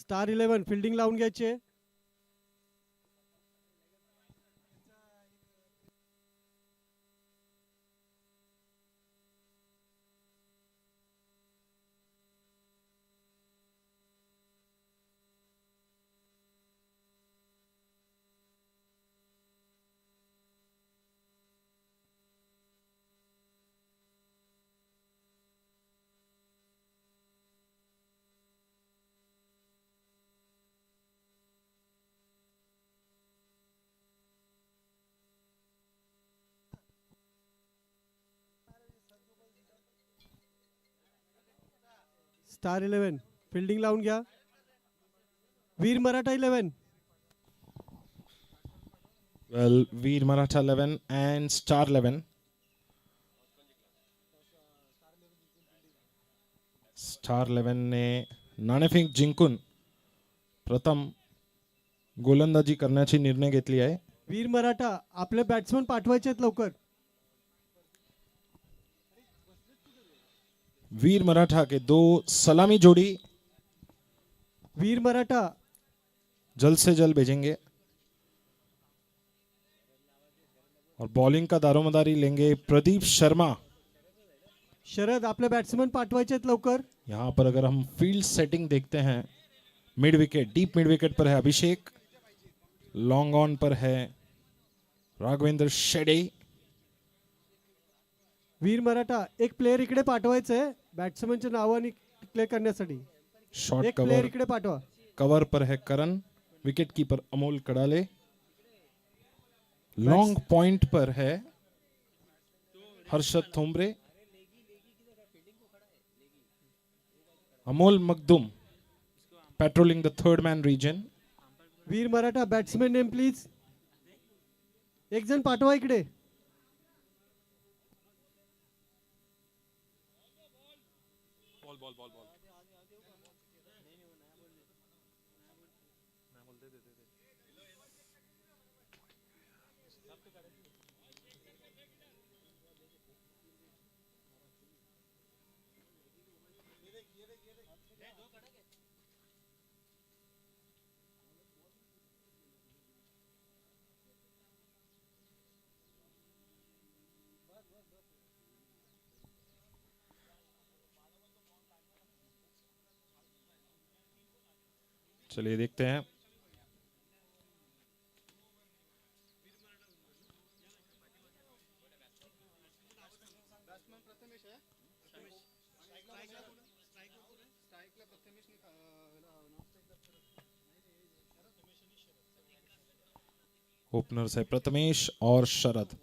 Star 11 fielding लावून घ्यायचे. Star 11 fielding लावून घ्या. वीर Maratha 11. Well, Veer Maratha 11 and Star 11. Star 11 ने नाणेफेक जिंकून प्रथम गोलंदाजी करण्याची निर्णय घेतली आहे. वीर मराठा आपले बॅट्समन पाठवायचे आहेत लवकर. वीर मराठा के दो सलामी जोड़ी वीर मराठा जल्द से जल्द भेजेंगे और बॉलिंग का दारोमदारी लेंगे प्रदीप शर्मा. शरद आपले बॅट्समन पाठवायचे आहेत लवकर. यहां पर अगर हम फील्ड सेटिंग देखते हैं, mid wicket, deep mid wicket पर है अभिषेक, लॉन्ग ऑन पर है राघवेंद्र शेडे. वीर मराठा एक प्लेयर इकडे पाठवायचंय बॅट्समनच्या नावाने क्लिअर करण्यासाठी. शॉर्ट एक प्लेयर कवर इकडे पाठवा. कवर पर है Karan, wicket keeper Amol Kadale. Long point पर है Harshad Thombre. Amol Makhdoom patrolling the third man region. Veer Maratha batsman name please. एक जण पाठवा इकडे. चलिए देखते हैं. ओपनर्स है प्रथमेश और शरद.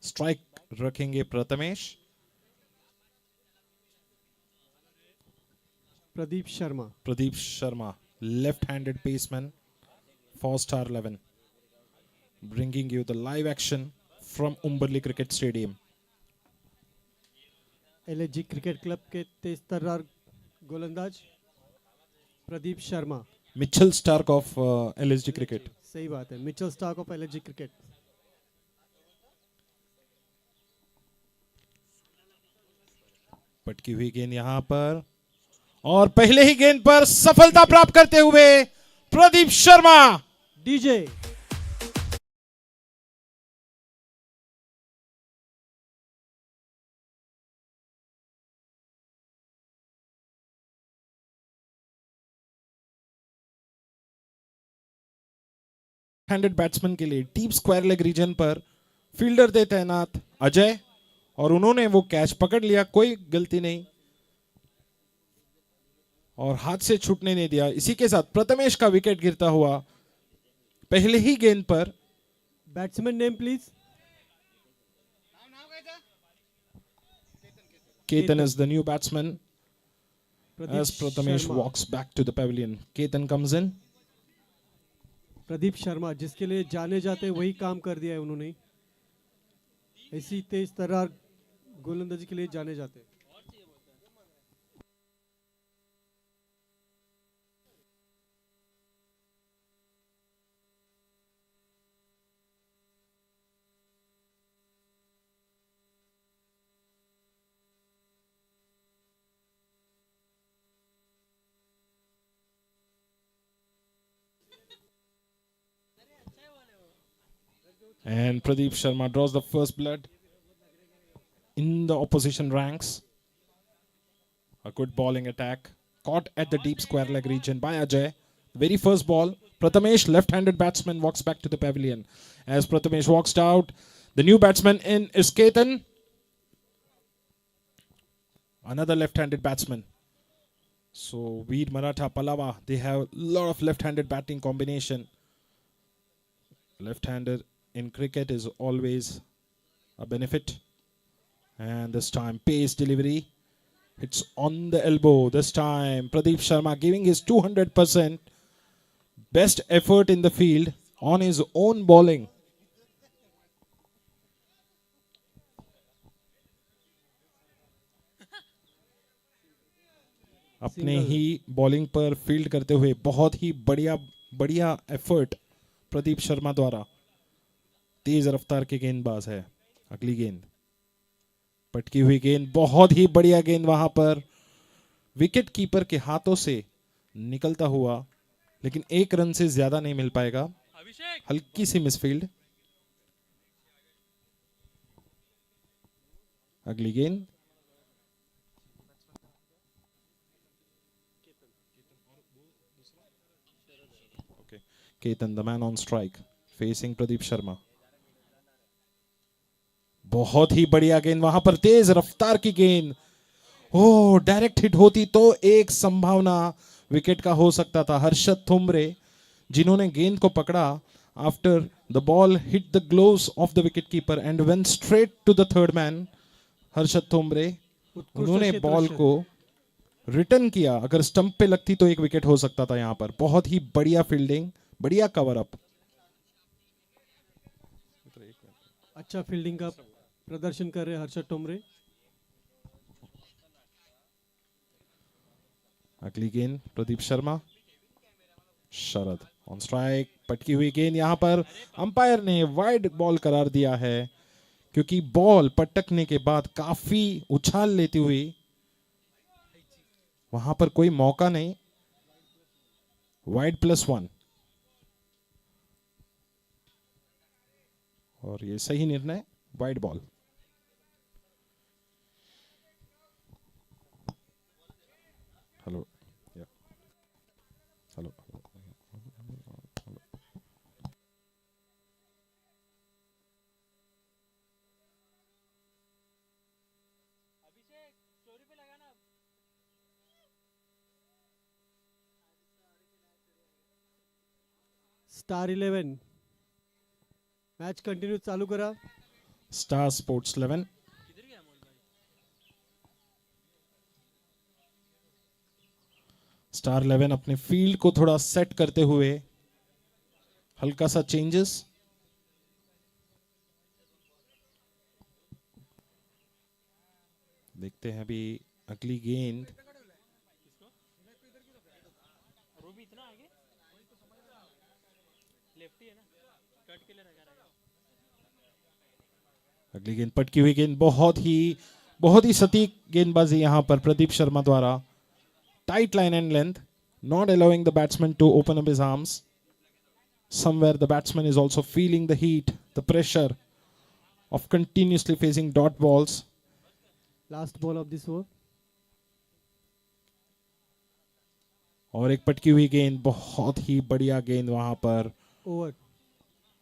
स्ट्राइक रखेंगे Prathamesh. Pradeep Sharma left-handed baseman for Star 11, bringing you the live action from Umberli Cricket Stadium. LSG cricket club के तेज तर्रार गोलंदाज Pradeep Sharma. Mitchell Stark of LSG Cricket. सही बात है, Mitchell Starc of LSG cricket. पटकी हुई गेंद यहां पर और पहले ही गेंद पर सफलता प्राप्त करते हुए Pradeep Sharma. DJ handed batsman के लिए डीप स्क्वायर लेग रीजन पर फील्डर थे तैनात अजय, और उन्होंने वो कैच पकड़ लिया, कोई गलती नहीं और हाथ से छूटने नहीं दिया. इसी के साथ प्रथमेश का विकेट गिरता हुआ पहले ही गेंद पर. Batsman name please. Ketan is the new batsman as Prathamesh walks back to the pavilion. Ketan comes in. Pradeep Sharma जिसके लिए जाने जाते वही काम कर दिया है उन्होंने. ऐसी तेज तर्रार गोलंदाजी के लिए जाने जाते. And Pradeep Sharma draws the first blood in the opposition ranks. A good bowling attack. Caught at the deep square leg region by Ajay. Very first ball. Prathamesh, left-handed batsman, walks back to the pavilion. As Prathamesh walks out, the new batsman in is Ketan. Another left-handed batsman. So Veer Maratha, Pallava, they have a lot of left-handed batting combination. Left-hander in cricket is always a benefit. And this time, pace delivery. It's on the elbow. This time, Pradeep Sharma giving his 200%. Best effort in the field on his own bowling. अपने ही bowling पर field करते हुए बहुत ही बढ़िया effort Pradeep Sharma द्वारा. तेज रफ्तार के गेंदबाज है. अगली गेंद, पटकी हुई गेंद, बहुत ही बढ़िया गेंद वहां पर विकेट कीपर के हाथों से निकलता हुआ, लेकिन एक रन से ज्यादा नहीं मिल पाएगा. हल्की सी मिसफील्ड. अगली गेंद, Ketan the man on strike facing Pradeep Sharma. बहुत ही बढ़िया गेंद वहां पर, तेज रफ्तार की गेंद. ओ, डायरेक्ट हिट होती तो एक संभावना विकेट का हो सकता था. हर्षद थुम्बरे जिन्होंने गेंद को पकड़ा after the ball hit the gloves off the wicket keeper and went straight to the third man. Harshad Thumbre, उन्होंने बॉल को रिटर्न किया. अगर स्टंप पे लगती तो एक विकेट हो सकता था यहां पर. बहुत ही बढ़िया फील्डिंग, बढ़िया कवर अप. अच्छा फील्डिंग का प्रदर्शन कर रहे हर्षद टोमरे. अगली गेंद, प्रदीप शर्मा. शरद ऑन स्ट्राइक, पटकी हुई गेंद. यहां पर अंपायर ने वाइड बॉल करार दिया है क्योंकि बॉल पटकने के बाद काफी उछाल लेती हुई, वहां पर कोई मौका नहीं. वाइड +1 और ये सही निर्णय. Wide ball. Hello, hello. Star 11 match continue चालू करा. Star sports 11. स्टार 11 अपने फील्ड को थोड़ा सेट करते हुए हल्का सा चेंजेस. देखते हैं अभी अगली गेंद. अगली गेंद, पटकी हुई गेंद. बहुत ही सटीक गेंदबाजी यहां पर प्रदीप शर्मा द्वारा. Tight line and length, not allowing the batsman to open up his arms. Somewhere the batsman is also feeling the heat, the pressure of continuously facing dot balls. Last ball of this over. और एक पटकी हुई गेंद, बहुत ही बढ़िया गेंद वहां पर ओवर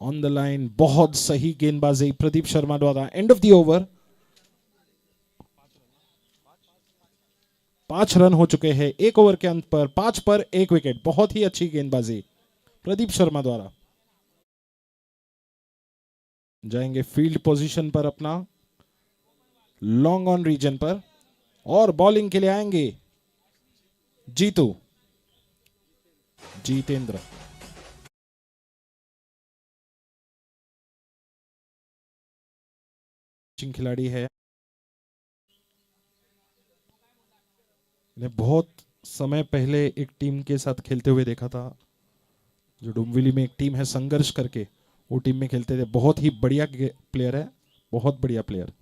ऑन द लाइन. बहुत सही गेंदबाजी प्रदीप शर्मा द्वारा. End of the over. 5 run हो चुके हैं एक ओवर के अंत पर. 5 पर 1 विकेट. बहुत ही अच्छी गेंदबाजी प्रदीप शर्मा द्वारा. जाएंगे फील्ड पोजीशन पर अपना, लॉन्ग ऑन रीजन पर, और बॉलिंग के लिए आएंगे जीतेंद्र. खिलाड़ी है. इन्हें बहुत समय पहले एक टीम के साथ खेलते हुए देखा था, जो डुम्बिली में एक टीम है संघर्ष करके, वो टीम में खेलते थे. बहुत ही बढ़िया प्लेयर है, बहुत बढ़िया player.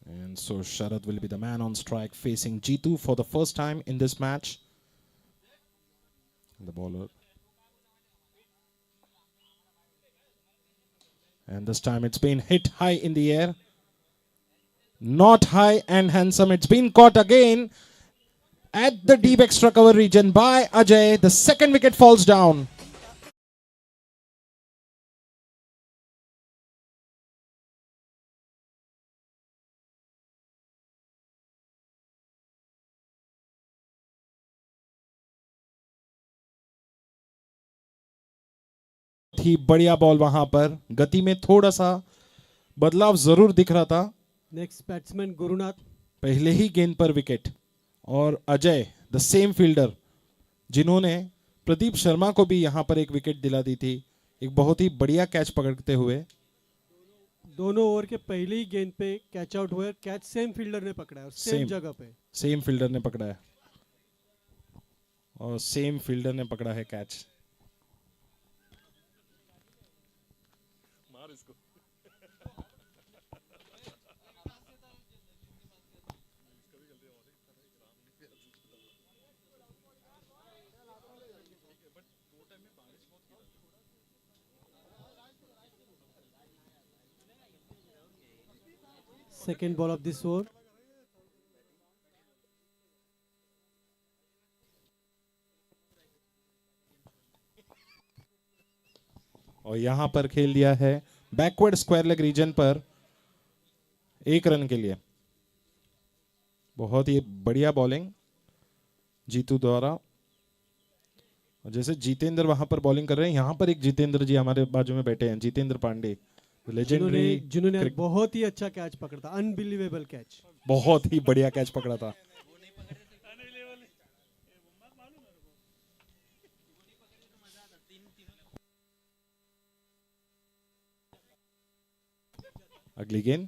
And so Sharad will be the man on strike facing Jeetu for the first time in this match. the bowler. And this time it's been hit high in the air. Not high and handsome. It's been caught again at the deep extra cover region by Ajay. The second wicket falls down. ही बढ़िया ball वहां पर, गति में थोड़ा सा बदलाव जरूर दिख रहा था. Next batsman Gurunath. पहले ही गेंद पर विकेट. और अजय द सेम फील्डर जिन्होंने प्रदीप शर्मा को भी यहां पर एक विकेट दिला दी थी, एक बहुत ही बढ़िया कैच पकड़ते हुए. दोनों ओवर के पहले ही गेंद पे कैच आउट हुए. कैच सेम फील्डर ने पकड़ा है और सेम जगह पे. सेम फील्डर ने पकड़ा है और सेम फील्डर ने पकड़ा है catch. Second ball of this over. और यहां पर खेल दिया है बैकवर्ड स्क्वायर लेग रीजन पर 1 रन के लिए. बहुत ही बढ़िया बॉलिंग जीतू द्वारा. और जैसे जितेंद्र वहां पर बॉलिंग कर रहे हैं, यहां पर एक जितेंद्र जी हमारे बाजू में बैठे हैं, जितेंद्र पांडे, लेजेंडरी, जिन्होंने बहुत ही अच्छा कैच पकड़ा था. Unbelievable catch. बहुत ही बढ़िया कैच पकड़ा था. अगली गेंद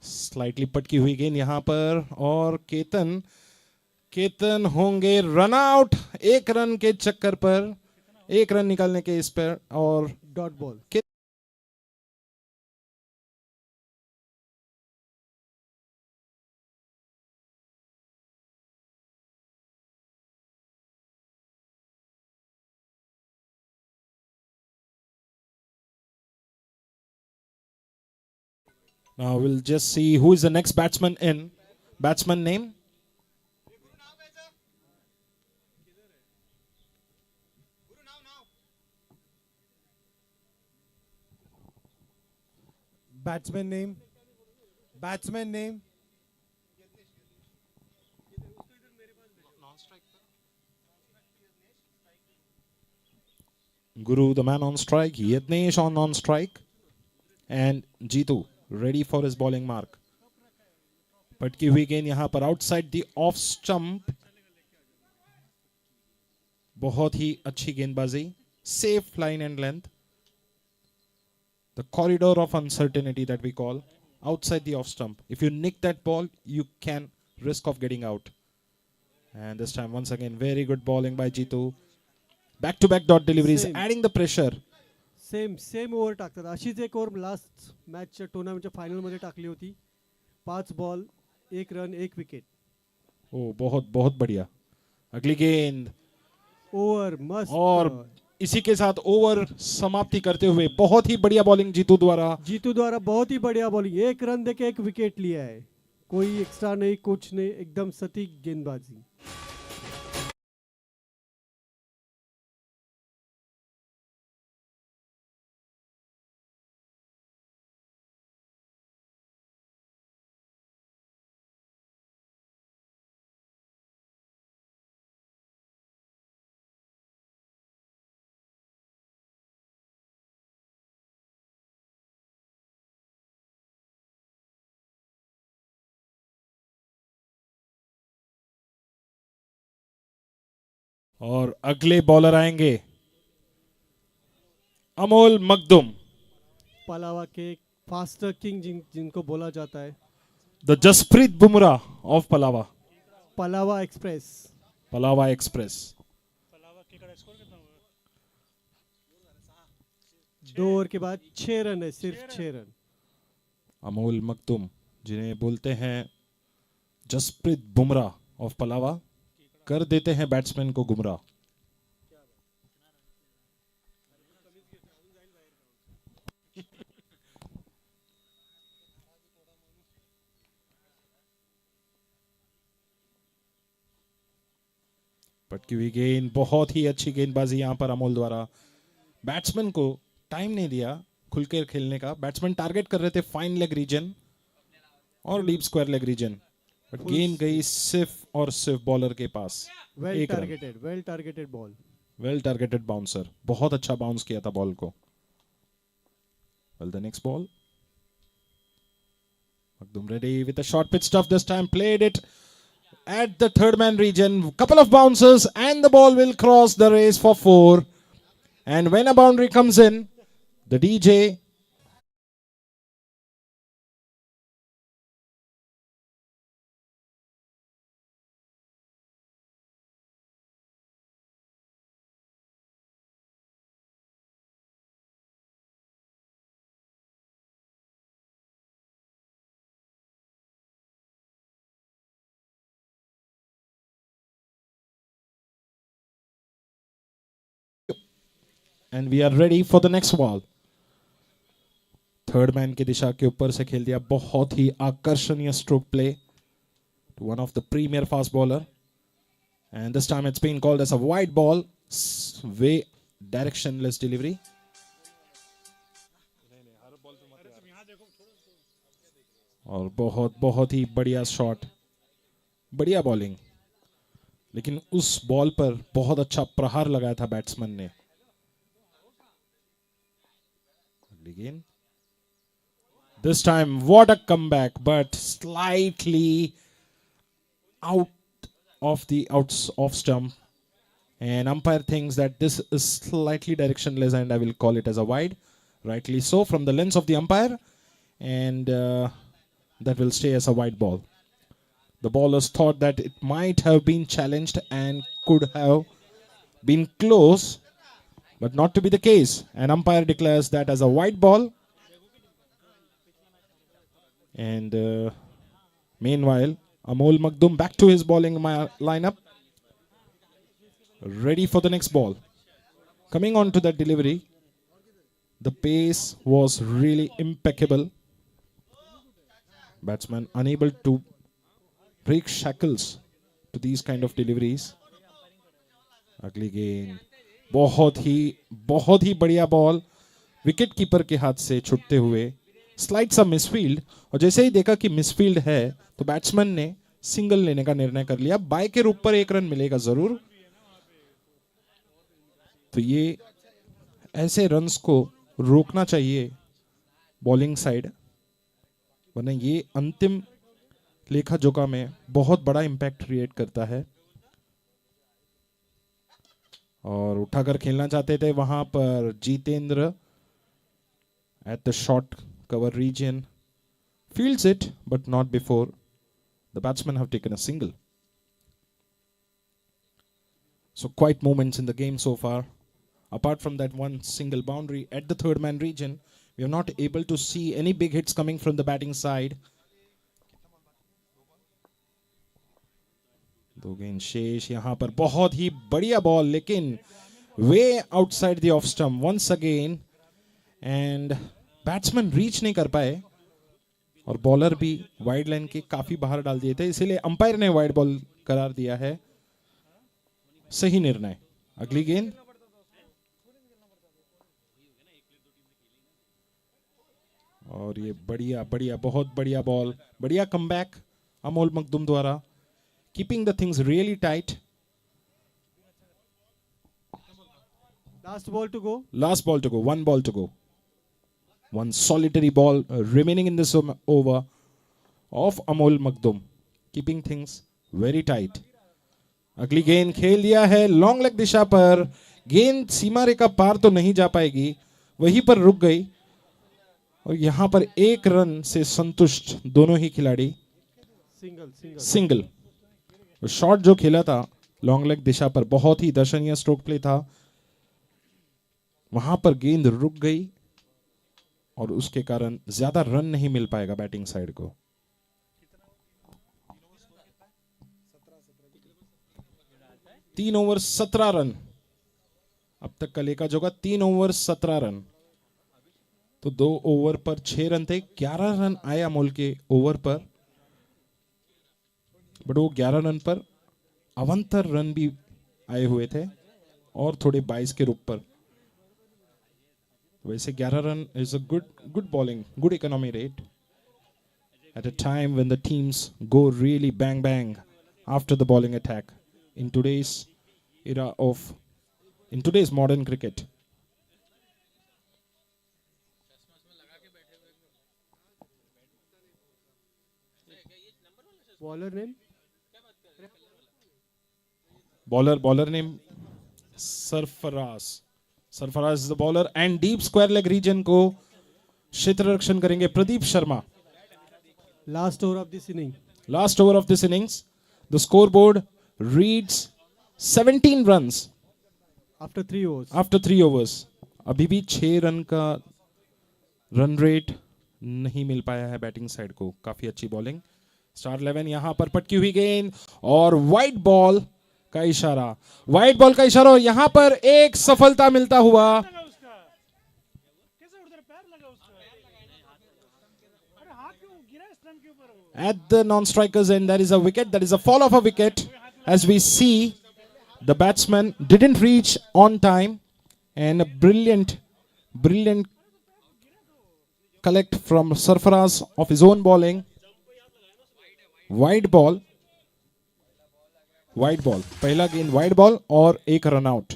स्लाइटली पटकी हुई गेंद यहां पर और केतन होंगे रन आउट 1 रन के चक्कर पर, 1 रन निकालने के इस पर. और dot ball. Now we'll just see who is the next batsman in. Batsman name? Batsman name. Batsman name. Guru, the man on strike. Yadnesh on non-strike. And Jeetu ready for his bowling mark. पटकी हुई गेंद यहां पर outside the off stump. बहुत ही अच्छी गेंदबाजी. Safe line and length. The corridor of uncertainty that we call. Outside the off stump. If you nick that ball, you can risk of getting out. And this time once again very good bowling by Jeetu. Back to back dot deliveries, adding the pressure. Same over टाकतात. अशीच एक over last मॅचच्या टुर्नामेंटच्या final मध्ये टाकली होती. 5 ball 1 run 1 wicket. ओ बहुत बहुत बढ़िया. अगली गेंद ओव्हर मस्त. और इसी के साथ ओवर समाप्ति करते हुए बहुत ही बढ़िया बॉलिंग जीतू द्वारा बहुत ही बढ़िया बॉलिंग. 1 रन देके 1 विकेट लिया है. कोई एक्स्ट्रा नहीं, कुछ नहीं, एकदम सटीक गेंदबाजी. और अगले बॉलर आएंगे अमोल मखदुम. पलावा के फास्टर किंग जिनको बोला जाता है. The Jasprit Bumrah of Palava. Palava express. 2 over के बाद 6 रन है, सिर्फ 6 रन. अमोल मखदुम जिन्हें बोलते हैं जसप्रीत बुमराह ऑफ पलावा. कर देते हैं बैट्समैन को गुमराह। पटकी हुई गेंद, बहुत ही अच्छी गेंदबाजी यहां पर अमोल द्वारा। बैट्समैन को टाइम नहीं दिया खुलकर खेलने का। बैट्समैन टारगेट कर रहे थे फाइन लेग रीजन और deep square leg region, but गेंद गई सिर्फ और सिर्फ बॉलर के पास। Well targeted ball. Well targeted bouncer, बहुत अच्छा बाउंस किया था बॉल को। Well the next ball, Makdum ready with a short pitch stuff this time, played it at the third man region, couple of bounces and the ball will cross the race for 4. And when a boundary comes in, the DJ and we are ready for the next ball. Third man की दिशा के ऊपर से खेल दिया, बहुत ही आकर्षणीय stroke play to one of the premier fast bowler, and this time it's been called as a wide ball, way directionless delivery. और बहुत बहुत ही बढ़िया शॉट, बढ़िया बॉलिंग, लेकिन उस बॉल पर बहुत अच्छा प्रहार लगाया था बैट्समैन ने। Again, this time what a comeback, but slightly out of the off stump, and umpire thinks that this is slightly directionless and I will call it as a wide, rightly so from the lens of the umpire, and that will stay as a wide ball. The bowlers thought that it might have been challenged and could have been close, but not to be the case. An umpire declares that as a wide ball. And meanwhile, Amol Makdum back to his bowling lineup, ready for the next ball. Coming on to that delivery, the pace was really impeccable. Batsman unable to break shackles to these kind of deliveries. अगली गेंद, बहुत ही बढ़िया ball, wicket keeper के हाथ से छूटते हुए, स्लाइड सा मिसफील्ड, और जैसे ही देखा कि मिसफील्ड है तो बैट्समैन ने सिंगल लेने का निर्णय कर लिया। बाय के रूप पर 1 रन मिलेगा जरूर, तो ये ऐसे रन्स को रोकना चाहिए बॉलिंग साइड, वरना ये अंतिम लेखा जोखा में बहुत बड़ा इंपैक्ट क्रिएट करता है। और उठाकर खेलना चाहते थे वहां पर Jitendra at the short cover region, fields it but not before the batsmen have taken a single. So quite moments in the game so far. Apart from that one single boundary at the third man region, we are not able to see any big hits coming from the batting side. दो गेंद शेष, यहां पर बहुत ही बढ़िया ball, लेकिन way outside the off stump once again, and batsman reach नहीं कर पाए और बॉलर भी वाइड लाइन के काफी बाहर डाल दिए थे, इसीलिए अंपायर ने वाइड बॉल करार दिया है। सही निर्णय। अगली गेंद, और ये बढ़िया बढ़िया बहुत बढ़िया बॉल, बढ़िया कमबैक अमोल मखदूम द्वारा, keeping the things really tight. Last ball to go. Last ball to go, one ball to go. One solitary ball remaining in this over of Amol Makdum, keeping things very tight. अगली गेंद खेल दिया है long leg दिशा पर, गेंद सीमा रेखा पार तो नहीं जा पाएगी, वहीं पर रुक गई, और यहां पर 1 रन से संतुष्ट दोनों ही खिलाड़ी। सिंगल शॉट जो खेला था लॉन्ग लेग दिशा पर, बहुत ही दर्शनीय स्ट्रोक प्ले था, वहां पर गेंद रुक गई और उसके कारण ज्यादा रन नहीं मिल पाएगा बैटिंग साइड को। 3 ओवर 17 रन। अब तक का लेखा जोगा 3 ओवर 17 रन। तो 2 ओवर पर 6 रन थे, 11 रन आए अमोल के ओवर पर, बट वो 11 रन पर अवंतर रन भी आए हुए थे और थोड़े 22 के रूप पर। वैसे 11 run is a good bowling, good economy rate at a time when the teams go really bang bang after the bowling attack in today's era of in today's modern cricket. Bowler name Bowler name Sarfaraz is the bowler and deep square leg region को क्षेत्र रक्षण करेंगे Pradeep Sharma. Last over of this inning. Last over of this innings, the scoreboard reads 17 runs after 3 overs. after 3 overs. अभी भी 6 run का run rate नहीं मिल पाया है बैटिंग साइड को। काफी अच्छी बॉलिंग। स्टार 11 यहां पर पटकी हुई गेंद और वाइट बॉल का इशारा, वाइट बॉल का इशारा और यहां पर एक सफलता मिलता हुआ। At the non-strikers end, there is a wicket. That is a fall of a wicket. As we see, the batsman didn't reach on time, and a brilliant collect from Sarfaraz of his own bowling. Wide ball. पहला गेंद wide ball और एक run out.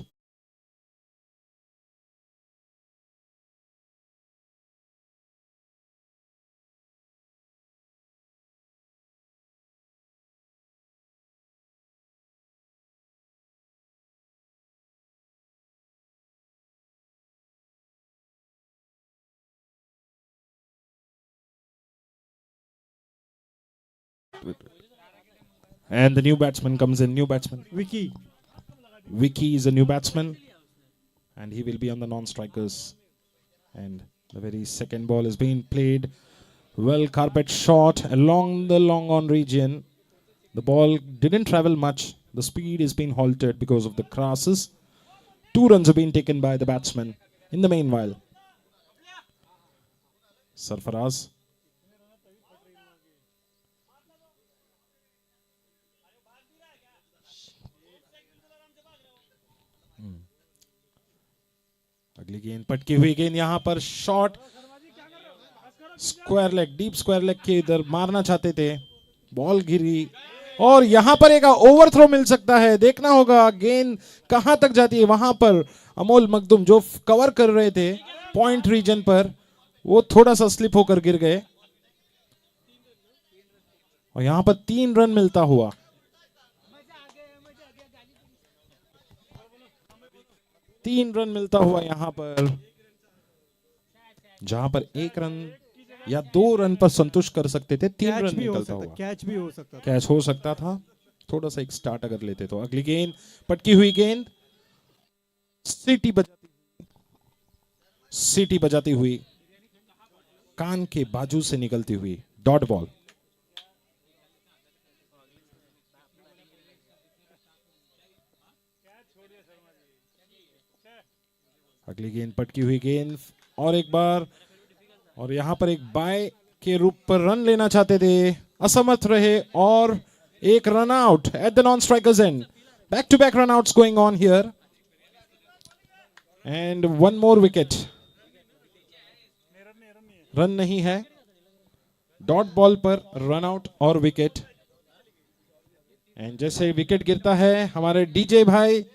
And the new batsman comes in. New batsman. Vicky is a new batsman. And he will be on the non-strikers. And the very second ball is being played. Well, carpet shot along the long on region. The ball didn't travel much. The speed is being halted because of the crosses. 2 runs have been taken by the batsman. In the meanwhile, Sarfaraz. अगली गेंद पटकी हुई गेंद यहां पर shot square leg, deep square leg के इधर मारना चाहते थे, बॉल गिरी और यहां पर एक ओवर थ्रो मिल सकता है। देखना होगा गेंद कहां तक जाती है। वहां पर अमोल मखदूम जो कवर कर रहे थे पॉइंट रीजन पर, वो थोड़ा सा स्लिप होकर गिर गए और यहां पर 3 रन मिलता हुआ। यहां पर, जहां पर 1 रन या 2 रन पर संतुष्ट कर सकते थे, 3 रन निकलता हुआ। कैच भी हो सकता था। कैच हो सकता था, थोड़ा सा एक स्टार्ट अगर लेते तो। अगली गेंद पटकी हुई गेंद सीटी बजाती हुई कान के बाजू से निकलती हुई डॉट बॉल। अगली गेंद पटकी हुई गेंद और एक बार, और यहां पर एक बाय के रूप पर रन लेना चाहते थे, असमर्थ रहे और एक run out at the non strikers end. Back to back run outs going on here and 1 more wicket. Run नहीं है, डॉट बॉल पर रन आउट और विकेट। एंड जैसे विकेट गिरता है हमारे डीजे भाई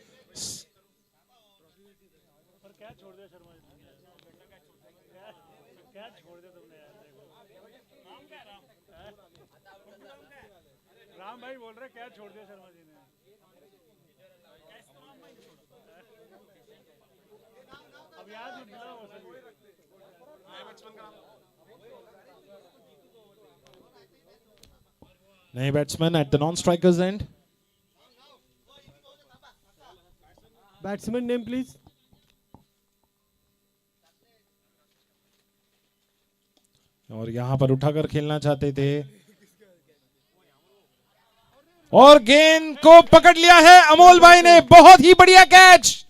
राम भाई बोल रहे क्या छोड़ दिया शर्मा जी ने। अब याद नहीं दिला वो सभी। नए batsman eight the non strikers and. Batsman name please. और यहां पर उठाकर खेलना चाहते थे और गेंद को पकड़ लिया है अमोल भाई ने, बहुत ही बढ़िया catch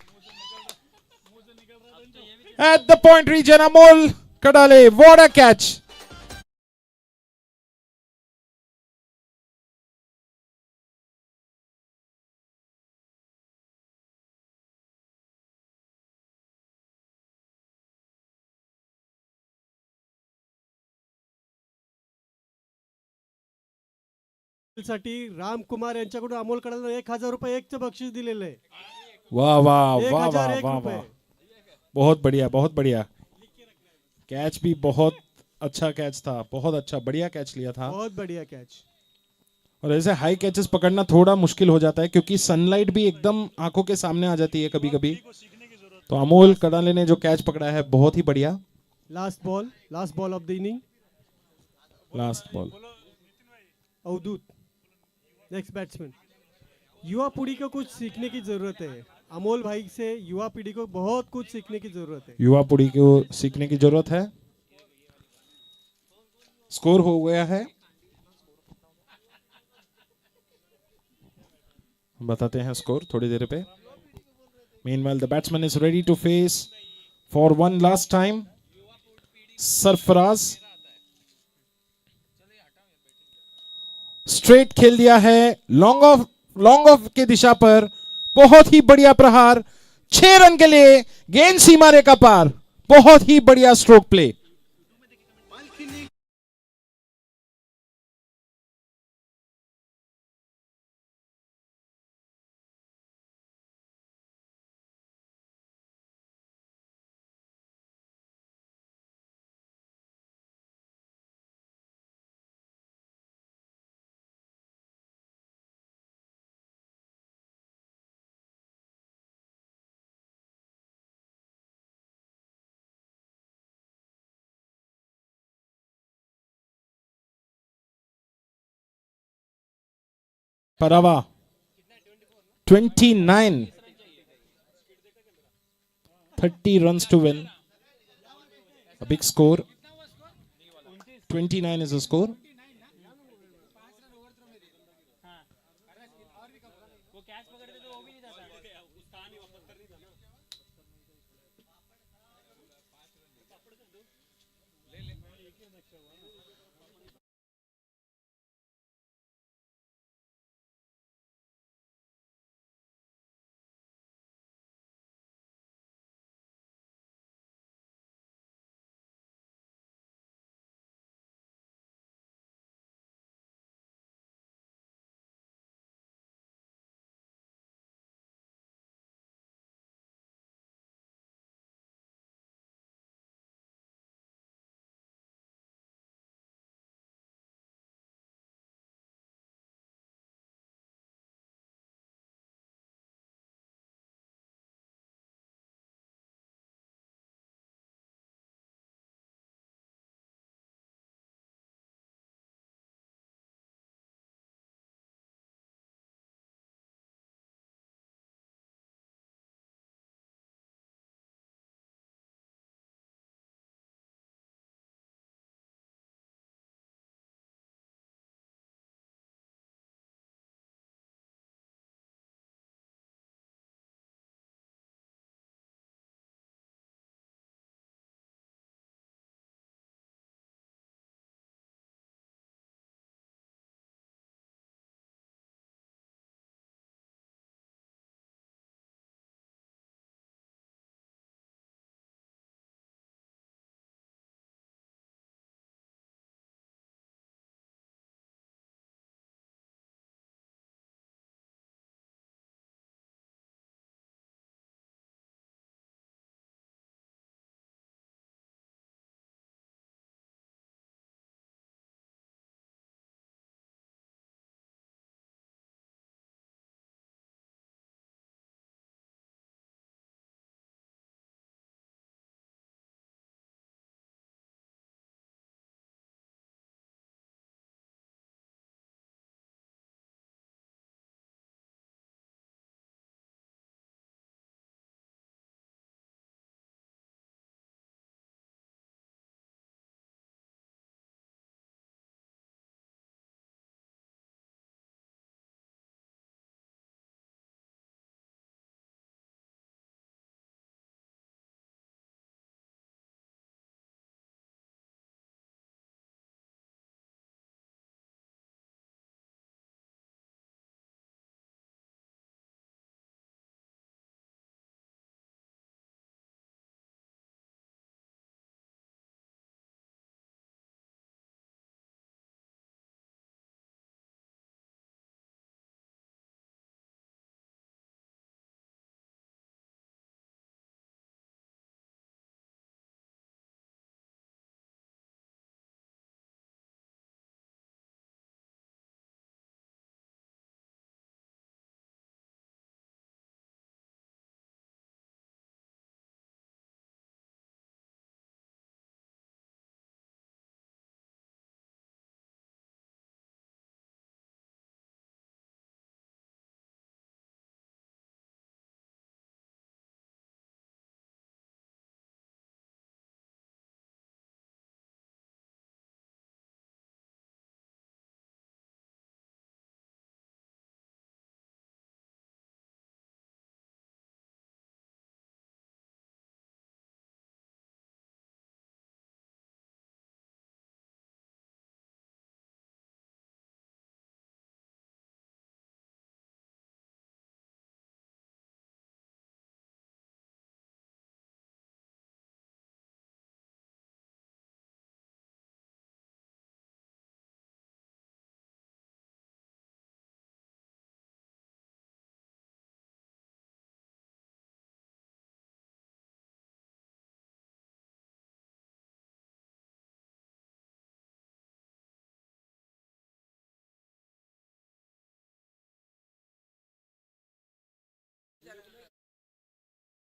at the point region. Amol Kadale, what a catch. साठी रामकुमार यांच्याकडून अमोल कडाला 1,000 रुपये एकचं बक्षीस दिलेलं आहे. वाह वाह वाह वाह 1,001 वाह रुपये. वाह, बहुत बढ़िया बहुत बढ़िया। कैच भी बहुत अच्छा कैच था, बहुत अच्छा बढ़िया कैच लिया था। बहुत बढ़िया कैच. और ऐसे हाई कैचेस पकड़ना थोड़ा मुश्किल हो जाता है क्योंकि सनलाइट भी एकदम आंखों के सामने आ जाती है कभी कभी। तो अमोल कडाले ने जो कैच पकड़ा है बहुत ही बढ़िया। Last ball of the inning. Last ball. Avdhoot next batsman. युवा पीढ़ी को कुछ सीखने की जरूरत है. अमोल भाई से युवा पीढ़ी को बहुत कुछ सीखने की जरूरत है. युवा पीढ़ी को सीखने की जरूरत है। स्कोर हो गया है, बताते हैं स्कोर थोड़ी देर पे। Meanwhile, the batsman is ready to face for one last time. Sarfaraz straight खेल दिया है, लॉन्ग ऑफ की दिशा पर। बहुत ही बढ़िया प्रहार, 6 रन के लिए, गेंद सीमा रेखा पार। बहुत ही बढ़िया stroke play. परावा 29, 30 runs to win. A big score. 29 is the score.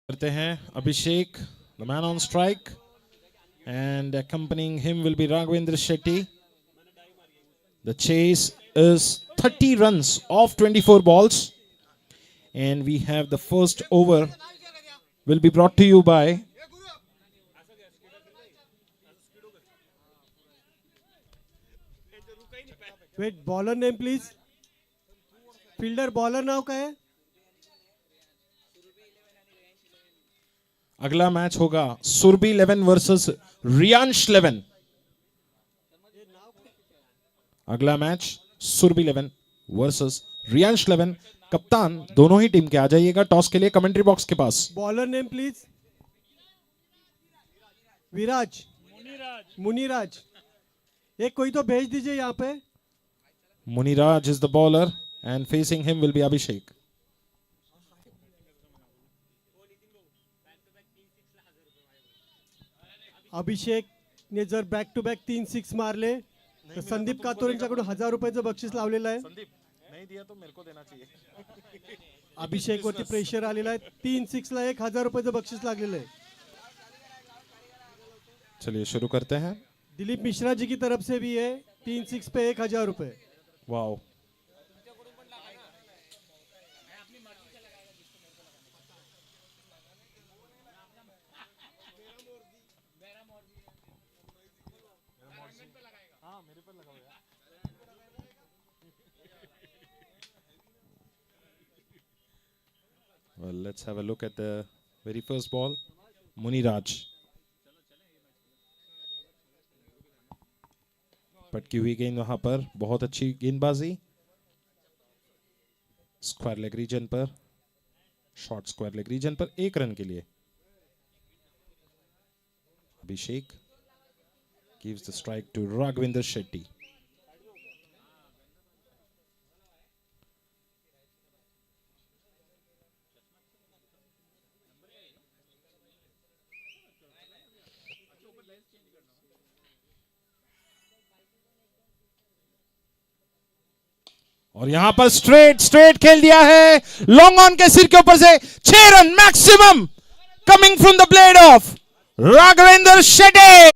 करते हैं अभिषेक, the man on strike, and accompanying him will be Raghavendra Shetty. The chase is 30 runs off 24 balls, and we have the first over will be brought to you by wait bowler name please. Fielder bowler नाव काय आहे? अगला match होगा Surabhi 11 versus Riyansh 11. अगला match Surabhi 11 versus Riyansh 11. कप्तान दोनों ही team के आ जाइएगा टॉस के लिए कमेंट्री बॉक्स के पास. Bowler name please. Viraj, Muniraj. एक कोई तो भेज दीजिए यहाँ पे. Muniraj is the bowler and facing him will be Abhishek. अभिषेक ने जर बॅक टू बॅक 3 6 मारले तर संदीप कातोर यांच्याकडून 1000 रुपयाचं बक्षीस लावलेलं आहे. नहीं दिया तो मेरे को देना चाहिए. अभिषेक वरती प्रेशर आलेला आहे. 3 6 ला 1000 रुपयाचं बक्षीस लागलेलं आहे. चलिए शुरू करते हैं. दिलीप मिश्रा जी की तरफ से भी है 3 6 पे 1000 रुपए. Wow. Well, let's have a look at the very first ball. Muniraj. पटकी हुई गेंद वहां पर, बहुत अच्छी गेंदबाजी. स्क्वायर लेग रीजन पर, शॉर्ट स्क्वायर लेग रीजन पर 1 रन के लिए. अभिषेक gives the strike to Raghavendra Shetty. और यहां पर स्ट्रेट खेल दिया है. लॉन्ग ऑन के सिर के ऊपर से 6 run maximum coming from the blade of Raghavendra Shetty.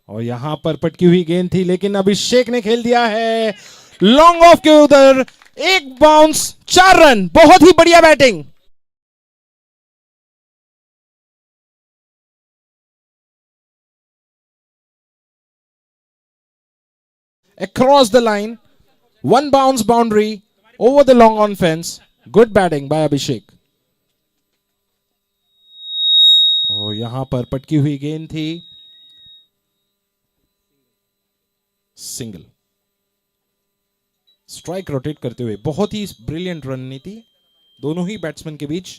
और यहां पर पटकी हुई गेंद थी लेकिन अभिषेक ने खेल दिया है लॉन्ग ऑफ के उधर. 1 बाउंस 4 रन. बहुत ही बढ़िया batting. Across the line, 1 bounce boundary over the long on fence. Good batting by Abhishek. और यहां पर पटकी हुई गेंद थी, सिंगल. स्ट्राइक रोटेट करते हुए बहुत ही ब्रिलियंट रणनीति दोनों ही बैट्समैन के बीच.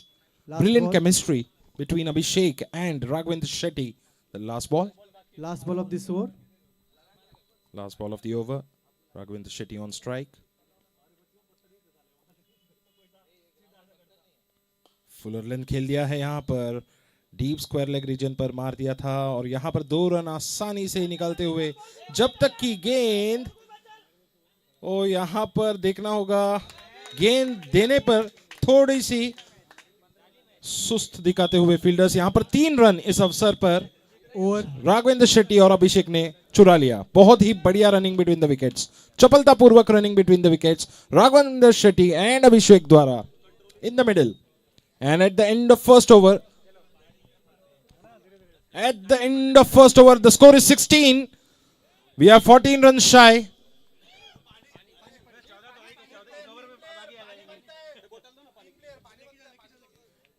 Brilliant chemistry between Abhishek and Raghavendra Shetty. The last ball of this over. Last ball of the over. Raghavendra Shetty on strike. Fuller length खेल दिया है यहां पर. डीप स्क्वायर लेग रीजन पर मार दिया था और यहां पर 2 रन आसानी से निकालते हुए जब तक की गेंद. ओ यहां पर देखना होगा गेंद देने पर थोड़ी सी सुस्त दिखाते हुए फील्डर्स. यहां पर 3 रन इस अवसर पर ओवर. राघवेंद्र शेट्टी और अभिषेक ने चुरा लिया. बहुत ही बढ़िया रनिंग बिटवीन द विकेट्स. चपलता पूर्वक running between the wickets Raghavendra Shetty and Abhishek द्वारा in the middle. And at the end of first over At the end of first over, the score is 16. We are 14 runs shy.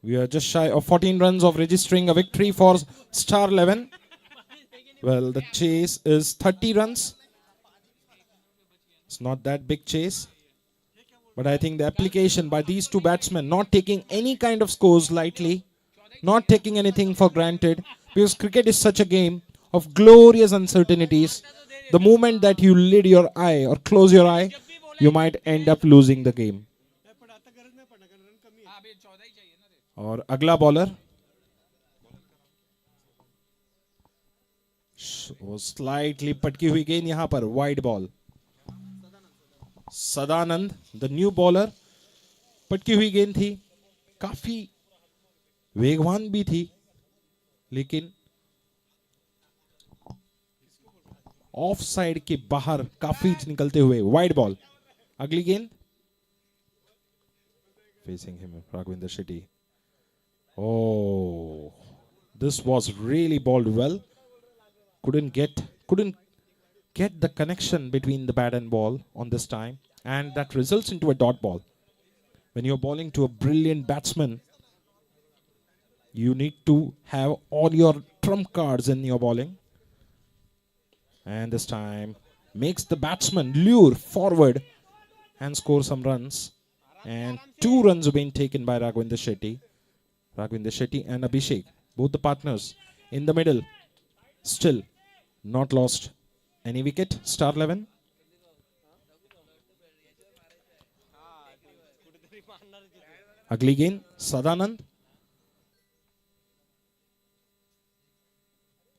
We are just shy of 14 runs of registering a victory for Star 11. Well, the chase is 30 runs. It's not that big chase. But I think the application by these two batsmen, not taking any kind of scores lightly, not taking anything for granted, because cricket is such a game of glorious uncertainties. The moment that you lid your eye or close your eye, you might end up losing the game. और अगला bowler वो slightly पटकी हुई गेंद यहां पर wide ball. Sadanand the new bowler. पटकी हुई गेंद थी, काफी वेगवान भी थी, लेकिन ऑफ साइड के बाहर काफी निकलते हुए वाइड बॉल. अगली गेंद facing him Raghavinder Shetty. Oh, this was really bowled well. Couldn't get the connection between the bat and ball on this time, and that results into a dot ball. When you're bowling to a brilliant batsman, you need to have all your trump cards in your bowling. And this time makes the batsman lure forward and score some runs. And 2 runs have been taken by Raghwinder Shetty. Raghwinder Shetty and Abhishek, both the partners in the middle, still not lost any wicket. Star 11. अगली गेंद सदानंद.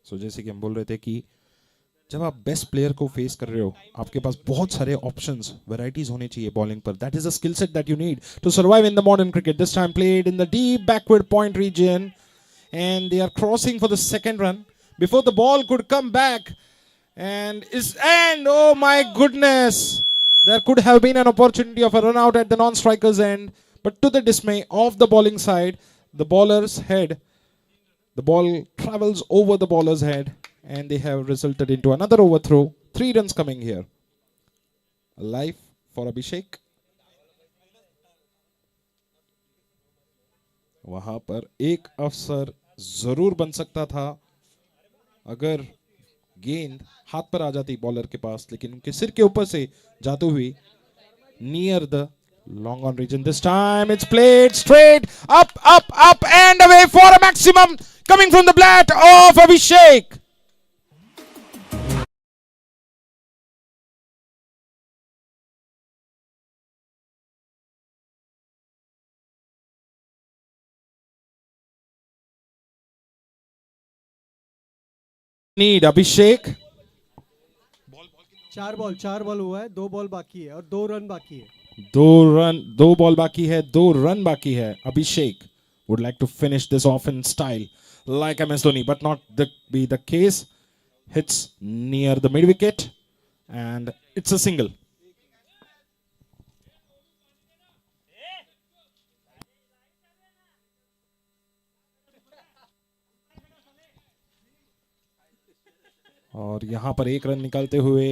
सो जैसे कि हम बोल रहे थे कि जब आप बेस्ट प्लेयर को फेस कर रहे हो, आपके पास बहुत सारे ऑप्शंस, वैरायटीज होने चाहिए बॉलिंग पर. That is a skill set that you need to survive in the modern cricket. This time played in the deep backward point region and they are crossing for the second run before the ball could come back and oh my goodness, there could have been an opportunity of a run out at the non-striker's end, but to the dismay of the bowling side, the bowler's head, the ball travels over the bowler's head, and they have resulted into another overthrow. 3 runs coming here. A life for Abhishek. वहां पर एक अवसर जरूर बन सकता था अगर गेंद हाथ पर आ जाती बॉलर के पास, लेकिन उनके सिर के ऊपर से जाते हुए near the long on region. This time it's played straight up and away for a maximum coming from the bat of Abhishek. Need Abhishek. 4 ball हुआ है, 2 बॉल बाकी है और 2 रन बाकी है. 2 बॉल बाकी है, 2 रन बाकी है. Abhishek would like to finish this off in style like MS Dhoni, but not be the case. Hits near the mid wicket and it's a single. और यहां पर 1 रन निकालते हुए,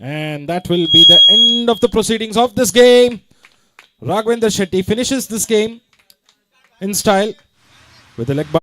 and that will be the end of the proceedings of this game. Raghwinder Shetty finishes this game in style with a leg.